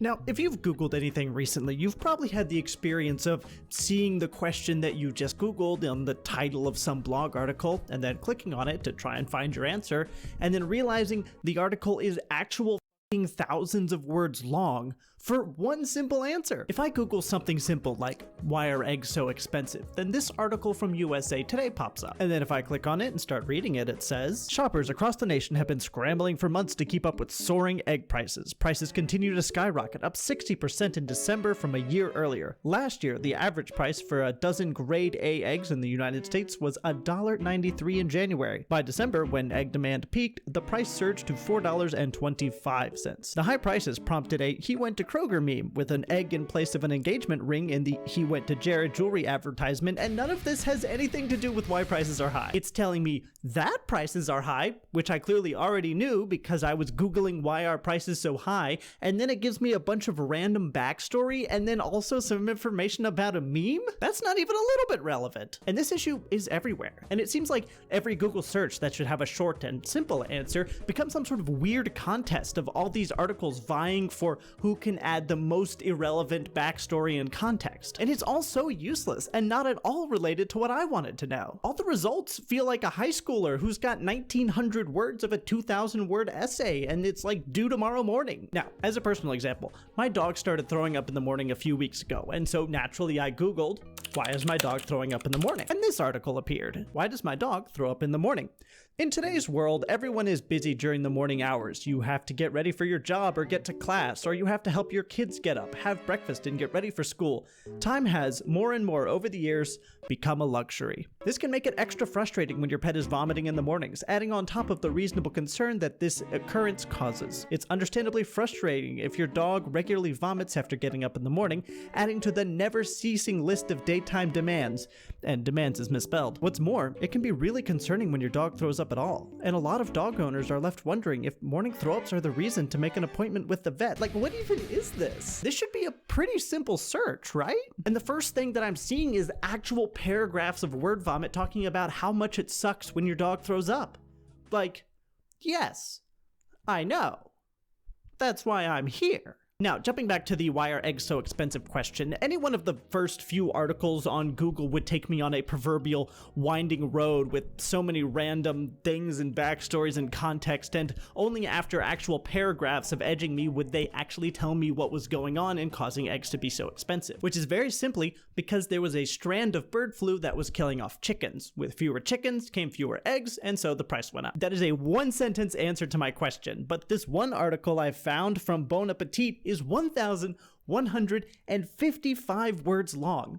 Now, if you've Googled anything recently, you've probably had the experience of seeing the question that you just Googled on the title of some blog article, and then clicking on it to try and find your answer, and then realizing the article is actual thousands of words long for one simple answer. If I Google something simple like, why are eggs so expensive? Then this article from USA Today pops up. And then if I click on it and start reading it, it says, shoppers across the nation have been scrambling for months to keep up with soaring egg prices. Prices continue to skyrocket, up 60% in December from a year earlier. Last year, the average price for a dozen grade A eggs in the United States was $1.93 in January. By December, when egg demand peaked, the price surged to $4.25. The high prices prompted a "he went to Kroger" meme with an egg in place of an engagement ring in the "he went to Jared" jewelry advertisement, and none of this has anything to do with why prices are high. It's telling me that prices are high, which I clearly already knew because I was Googling why are prices so high, and then it gives me a bunch of random backstory and then also some information about a meme? That's not even a little bit relevant. And this issue is everywhere. And it seems like every Google search that should have a short and simple answer becomes some sort of weird contest of all these articles vying for who can add the most irrelevant backstory and context. And it's all so useless and not at all related to what I wanted to know. All the results feel like a high schooler who's got 1,900 words of a 2,000 word essay and it's like due tomorrow morning. Now, as a personal example, my dog started throwing up in the morning a few weeks ago, and so naturally I Googled, why is my dog throwing up in the morning? And this article appeared. Why does my dog throw up in the morning? In today's world, everyone is busy during the morning hours. You have to get ready for your job or get to class, or you have to help your kids get up, have breakfast, and get ready for school. Time has, more and more over the years, become a luxury. This can make it extra frustrating when your pet is vomiting in the mornings, adding on top of the reasonable concern that this occurrence causes. It's understandably frustrating if your dog regularly vomits after getting up in the morning, adding to the never-ceasing list of daytime demands. And demands is misspelled. What's more, it can be really concerning when your dog throws up at all. And a lot of dog owners are left wondering if morning throw-ups are the reason to make an appointment with the vet. Like, what even is this? This should be a pretty simple search, right? And the first thing that I'm seeing is actual paragraphs of word vomit talking about how much it sucks when your dog throws up. Like, yes, I know. That's why I'm here. Now, jumping back to the why are eggs so expensive question, any one of the first few articles on Google would take me on a proverbial winding road with so many random things and backstories and context, and only after actual paragraphs of edging me would they actually tell me what was going on and causing eggs to be so expensive. Which is very simply because there was a strand of bird flu that was killing off chickens. With fewer chickens came fewer eggs, and so the price went up. That is a one-sentence answer to my question, but this one article I found from Bon Appetit is 1,155 words long.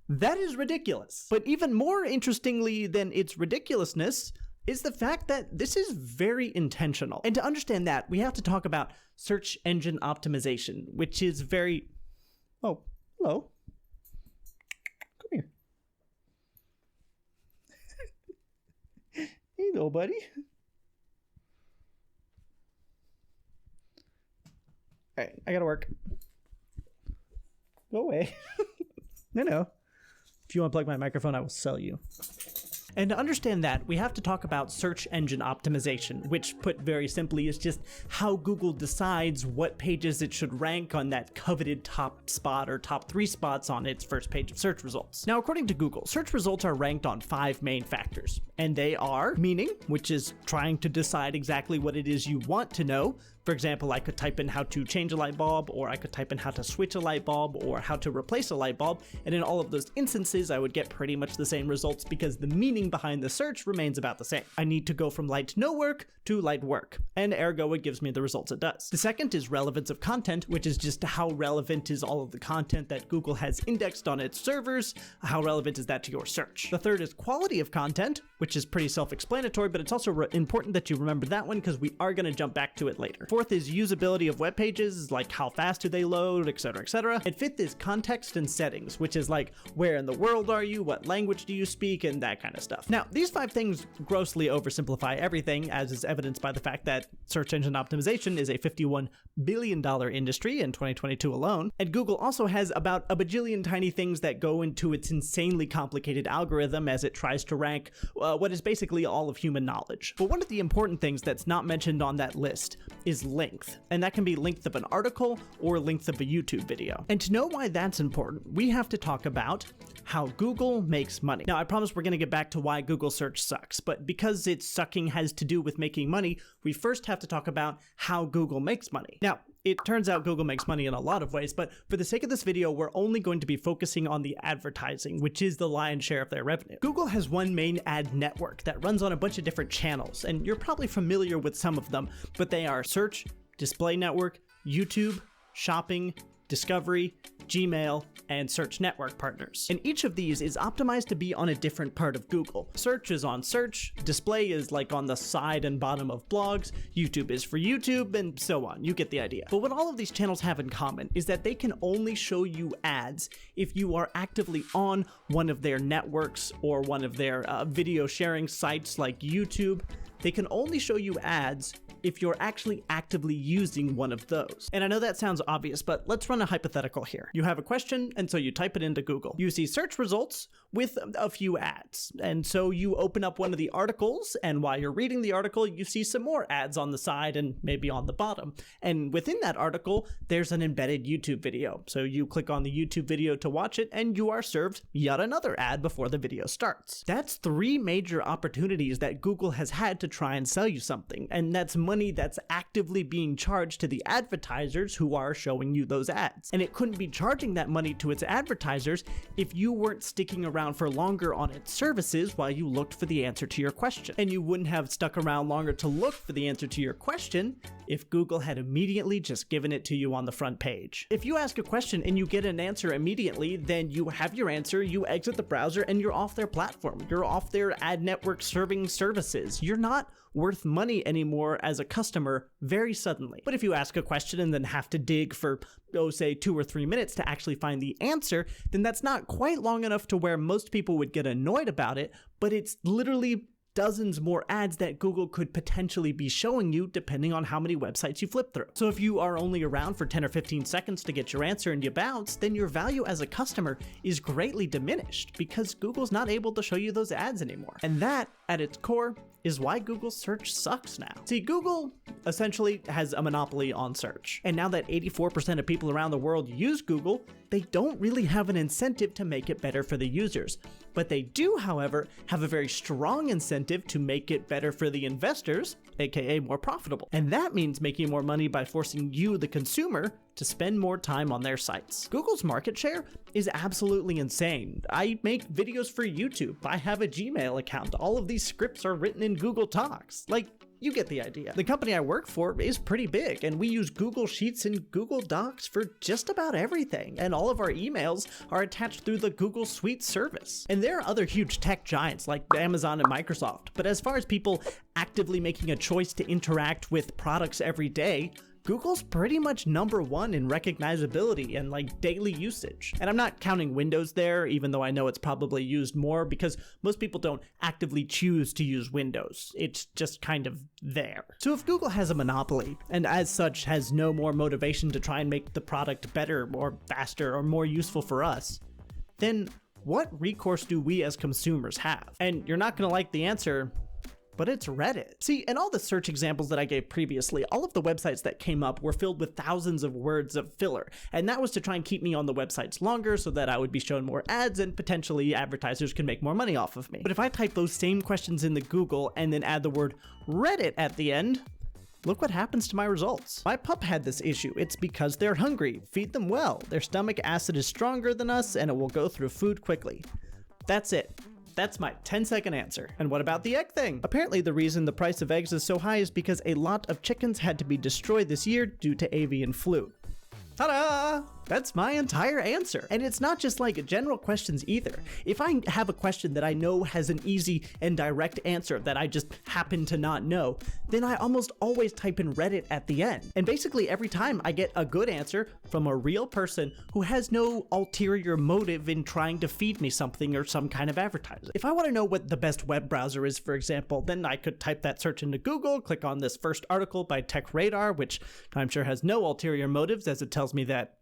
That is ridiculous. But even more interestingly than its ridiculousness is the fact that this is very intentional. And to understand that, we have to talk about search engine optimization, which is very... Oh, hello. Come here. Hey, little buddy. All right, I gotta work. Go away. No. If you unplug my microphone, I will sell you. And to understand that, we have to talk about search engine optimization, which put very simply is just how Google decides what pages it should rank on that coveted top spot or top 3 spots on its first page of search results. Now, according to Google, search results are ranked on 5 main factors, and they are meaning, which is trying to decide exactly what it is you want to know. For example, I could type in how to change a light bulb, or I could type in how to switch a light bulb, or how to replace a light bulb, and in all of those instances, I would get pretty much the same results because the meaning behind the search remains about the same. I need to go from light no work to light work, and ergo it gives me the results it does. The second is relevance of content, which is just how relevant is all of the content that Google has indexed on its servers, how relevant is that to your search. The third is quality of content, which is pretty self-explanatory, but it's also important that you remember that one because we are going to jump back to it later. Fourth is usability of web pages, like how fast do they load, etc., etc. And fifth is context and settings, which is like where in the world are you, what language do you speak, and that kind of stuff. Now, these 5 things grossly oversimplify everything, as is evidenced by the fact that search engine optimization is a $51 billion industry in 2022 alone, and Google also has about a bajillion tiny things that go into its insanely complicated algorithm as it tries to rank what is basically all of human knowledge. But one of the important things that's not mentioned on that list is is length, and that can be length of an article or length of a YouTube video. And to know why that's important, we have to talk about how Google makes money. Now, I promise we're going to get back to why Google search sucks, but because its sucking has to do with making money, we first have to talk about how Google makes money. Now, it turns out Google makes money in a lot of ways, but for the sake of this video, we're only going to be focusing on the advertising, which is the lion's share of their revenue. Google has one main ad network that runs on a bunch of different channels, and you're probably familiar with some of them, but they are Search, Display Network, YouTube, Shopping, Discovery, Gmail, and Search Network partners. And each of these is optimized to be on a different part of Google. Search is on Search, Display is like on the side and bottom of blogs, YouTube is for YouTube, and so on. You get the idea. But what all of these channels have in common is that they can only show you ads if you are actively on one of their networks or one of their video sharing sites like YouTube. They can only show you ads if you're actually actively using one of those. And I know that sounds obvious, but let's run a hypothetical here. You have a question, and so you type it into Google. You see search results with a few ads. And so you open up one of the articles, and while you're reading the article, you see some more ads on the side and maybe on the bottom. And within that article, there's an embedded YouTube video. So you click on the YouTube video to watch it, and you are served yet another ad before the video starts. That's 3 major opportunities that Google has had to try and sell you something, and that's money that's actively being charged to the advertisers who are showing you those ads. And it couldn't be charging that money to its advertisers if you weren't sticking around for longer on its services while you looked for the answer to your question. And you wouldn't have stuck around longer to look for the answer to your question if Google had immediately just given it to you on the front page. If you ask a question and you get an answer immediately, then you have your answer, you exit the browser, and you're off their platform. You're off their ad network serving services. You're not worth money anymore as a customer very suddenly. But if you ask a question and then have to dig for, say 2 or 3 minutes to actually find the answer, then that's not quite long enough to where most people would get annoyed about it, but it's literally dozens more ads that Google could potentially be showing you depending on how many websites you flip through. So if you are only around for 10 or 15 seconds to get your answer and you bounce, then your value as a customer is greatly diminished because Google's not able to show you those ads anymore. And that, at its core, is why Google search sucks now. See, Google essentially has a monopoly on search. And now that 84% of people around the world use Google, they don't really have an incentive to make it better for the users. But they do, however, have a very strong incentive to make it better for the investors, aka more profitable. And that means making more money by forcing you, the consumer, to spend more time on their sites. Google's market share is absolutely insane. I make videos for YouTube. I have a Gmail account. All of these scripts are written in Google Docs. Like, you get the idea. The company I work for is pretty big, and we use Google Sheets and Google Docs for just about everything, and all of our emails are attached through the Google Suite service. And there are other huge tech giants like Amazon and Microsoft, but as far as people actively making a choice to interact with products every day, Google's pretty much #1 in recognizability and like daily usage. And I'm not counting Windows there, even though I know it's probably used more because most people don't actively choose to use Windows. It's just kind of there. So if Google has a monopoly and as such has no more motivation to try and make the product better or faster or more useful for us, then what recourse do we as consumers have? And you're not going to like the answer, but it's Reddit. See, in all the search examples that I gave previously, all of the websites that came up were filled with thousands of words of filler, and that was to try and keep me on the websites longer so that I would be shown more ads and potentially advertisers could make more money off of me. But if I type those same questions into Google and then add the word Reddit at the end, look what happens to my results. My pup had this issue. It's because they're hungry. Feed them well. Their stomach acid is stronger than us and it will go through food quickly. That's it. That's my 10-second answer. And what about the egg thing? Apparently the reason the price of eggs is so high is because a lot of chickens had to be destroyed this year due to avian flu. Ta-da! That's my entire answer. And it's not just like general questions either. If I have a question that I know has an easy and direct answer that I just happen to not know, then I almost always type in Reddit at the end. And basically every time I get a good answer from a real person who has no ulterior motive in trying to feed me something or some kind of advertising. If I want to know what the best web browser is, for example, then I could type that search into Google, click on this first article by TechRadar, which I'm sure has no ulterior motives as it tells me that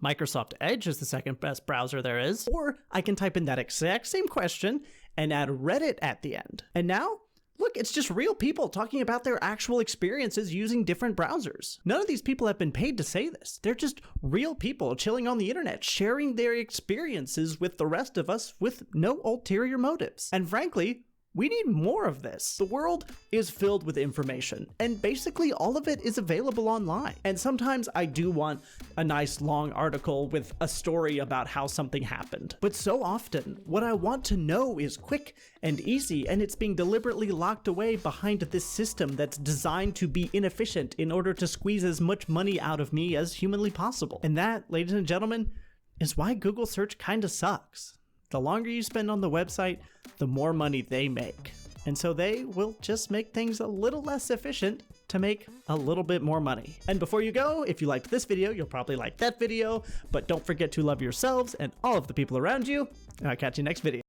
Microsoft Edge is the second best browser there is, or I can type in that exact same question and add Reddit at the end. And now Look, it's just real people talking about their actual experiences using different browsers. None of these people have been paid to say this. They're just real people chilling on the internet, sharing their experiences with the rest of us with no ulterior motives. And frankly, we need more of this. The world is filled with information, and basically all of it is available online. And sometimes I do want a nice long article with a story about how something happened. But so often, what I want to know is quick and easy, and it's being deliberately locked away behind this system that's designed to be inefficient in order to squeeze as much money out of me as humanly possible. And that, ladies and gentlemen, is why Google search kinda sucks. The longer you spend on the website, the more money they make. And so they will just make things a little less efficient to make a little bit more money. And before you go, if you liked this video, you'll probably like that video, but don't forget to love yourselves and all of the people around you, and I'll catch you next video.